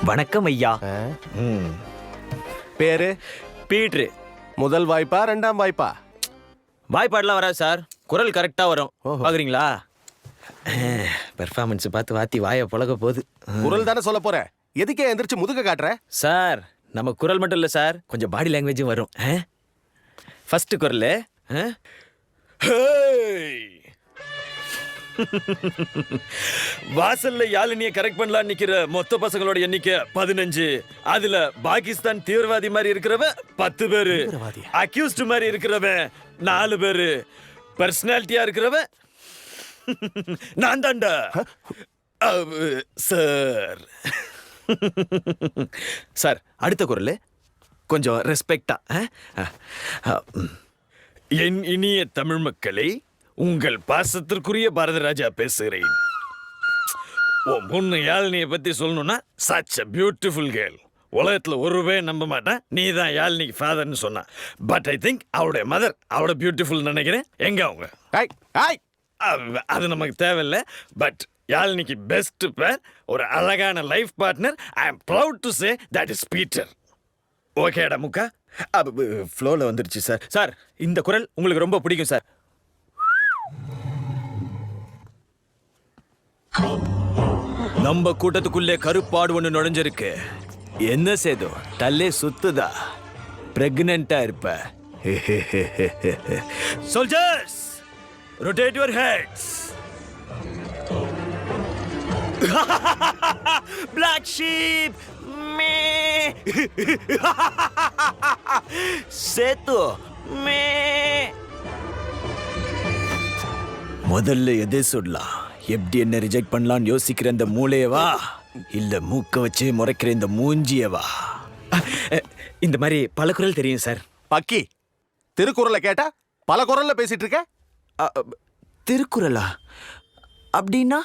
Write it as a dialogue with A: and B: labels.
A: வணக்கம் ஐயா.
B: பேரு?
A: பீட்ரு.
B: முதல் வாய்ப்பா ரெண்டாம் வாய்ப்பா?
A: வாய்ப்பாடெல்லாம் வராது சார், குரல் கரெக்டாக வரும்.
B: ஓஹோ.
A: பார்க்குறீங்களா? பெர்ஃபார்மன்ஸ் பார்த்து வாத்தி வாயை புழக போகுது.
B: குரல் தானே சொல்ல போற, எதுக்கே எந்திரிச்சு முதுக காட்டுற?
A: சார் நம்ம குரல் மட்டும் இல்லை சார், கொஞ்சம் பாடி லாங்குவேஜும் வரும். ஃபர்ஸ்ட் குரல் வாசல்ல யாழினிய கரெக்ட் பண்ணலாம் நிக்கிற மொத்த பசங்களோட எண்ணிக்கை 15. அதுல பாகிஸ்தான் தீவிரவாதி மாதிரி இருக்கிறவன் 10 பேரு, அக்யூஸ்ட் மாதிரி இருக்கிறவன் 4 பேரு, பர்சனாலிட்டியா இருக்கிறவன் நான் தாண்டா சார். சார் அடுத்த குரல் கொஞ்சம் ரெஸ்பெக்டா. என் இனிய தமிழ் மக்களை, உங்கள் பாசத்திற்குரிய பாரதராஜா பேசுகிறேன். உன் பொண்ணு யாழினியை பத்தி சொல்லணும்னா சச் அ பியூட்டிஃபுல் கேர்ள். உலகத்துல ஒரு பேர் நம்ப மாட்டேன் நீ தான் யாழினிக்கு ஃபாதர்னு சொன்னா. பட் ஐ திங்க் அவருடைய மதர் அவளை பியூட்டிஃபுல் நினைக்கிறேன். எங்க அவங்க? அது நமக்கு தேவையில்லை. பட் யாழினிக்கு பெஸ்ட் பேர், ஒரு அழகான life partner. I am proud to say that is Peter. ஓகேடா முக்கா? ஃப்ளோவில் வந்துருச்சு சார். சார் இந்த குரல் உங்களுக்கு ரொம்ப பிடிக்கும் சார். நம்ம கூட்டத்துக்குள்ளே கருப்பாடு ஒன்று நுழைஞ்சிருக்கு. என்ன சேதோ தல்லே சுத்துதா? பிரெக்னெண்டா இருப்ப. Soldiers rotate your heads. Black sheep மே சேத்து மே. முதல்ல எதை சொல்லலாம், எப்படி என்ன ரிஜெக்ட் பண்ணலாம்னு யோசிக்கிற இந்த மூளையவா, இல்ல மூக்க வச்சு முறைக்கிற இந்த மூஞ்சியவா? இந்த மாதிரி பல குரல் தெரியும் சார்.
B: பக்கி, திருக்குறளை கேட்டா பல குரல்ல பேசிட்டு இருக்க.
A: திருக்குறளா? அப்படின்னா